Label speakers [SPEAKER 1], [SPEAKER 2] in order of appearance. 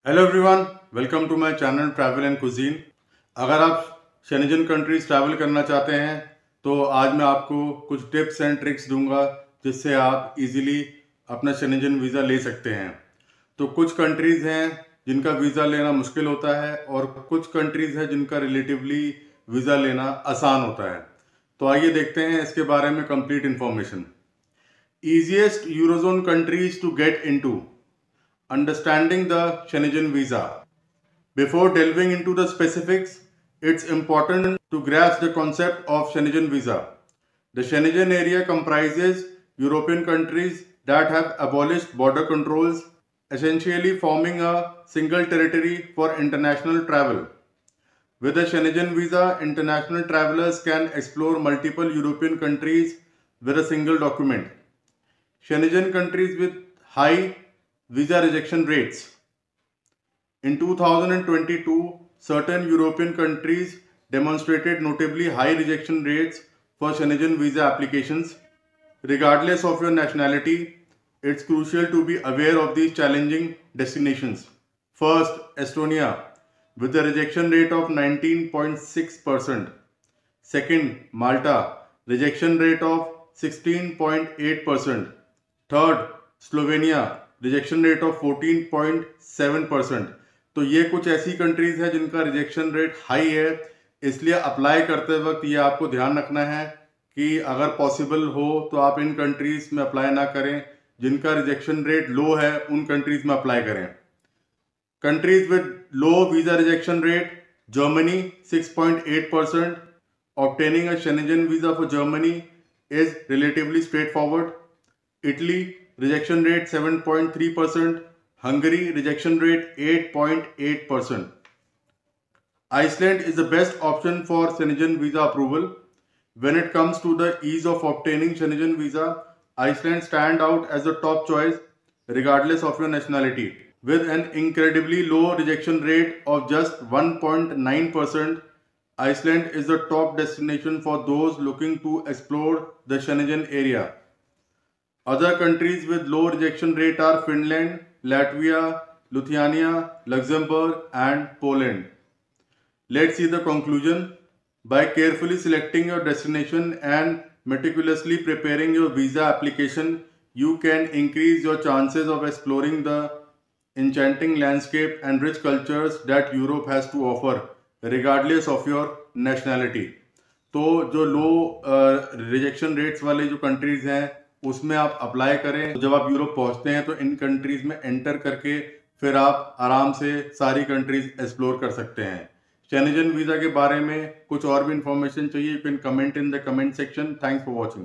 [SPEAKER 1] Hello everyone, welcome to my channel travel and cuisine. अगर आप Shenzhen countries travel करना चाहते हैं तो आज मैं आपको कुछ टिप्स एंड ट्रिक्स दूंगा जिससे आप इजीली अपना शेंजन वीज़ा ले सकते हैं। तो कुछ कंट्रीज़ हैं जिनका वीज़ा लेना मुश्किल होता है और कुछ कंट्रीज़ हैं जिनका रिलेटिवली वीज़ा लेना आसान होता है। तो आइए देखते हैं इसके बारे में complete information. Easiest Eurozone countries to get into. Understanding the Schengen visa. Before delving into the specifics, it's important to grasp the concept of Schengen visa. The Schengen area comprises European countries that have abolished border controls, essentially forming a single territory for international travel. With the Schengen visa, international travelers can explore multiple European countries with a single document. Schengen countries with high visa rejection rates. In 2022, certain European countries demonstrated notably high rejection rates for Schengen visa applications. Regardless of your nationality, it's crucial to be aware of these challenging destinations. First, Estonia, with a rejection rate of 19.6%. Second, Malta, rejection rate of 16.8%. Third, Slovenia, rejection rate of 14.7%। तो ये कुछ ऐसी countries है जिनका rejection rate high है, इसलिए apply करते वक्त ये आपको ध्यान रखना है कि अगर पॉसिबल हो तो आप इन कंट्रीज में अप्लाई ना करें। जिनका रिजेक्शन रेट लो है उन कंट्रीज में अप्लाई करें। Countries with low visa rejection rate: Germany 6.8%। Obtaining a Schengen visa for Germany is relatively straight forward. Italy rejection rate 7.3%, Hungary rejection rate 8.8%. Iceland is the best option for Schengen visa approval. When it comes to the ease of obtaining Schengen visa, Iceland stand out as the top choice regardless of your nationality. With an incredibly low rejection rate of just 1.9%, Iceland is the top destination for those looking to explore the Schengen area. Other countries with low rejection rate are Finland, Latvia, Lithuania, Luxembourg and Poland. Let's see the conclusion. By carefully selecting your destination and meticulously preparing your visa application, you can increase your chances of exploring the enchanting landscape and rich cultures that Europe has to offer, regardless of your nationality. तो जो लो rejection rates वाले जो countries हैं उसमें आप apply करें। तो जब आप यूरोप पहुंचते हैं तो इन कंट्रीज में एंटर करके फिर आप आराम से सारी कंट्रीज एक्सप्लोर कर सकते हैं। शेंजन वीज़ा के बारे में कुछ और भी इंफॉर्मेशन चाहिए, you can comment in the comment section. Thanks for watching.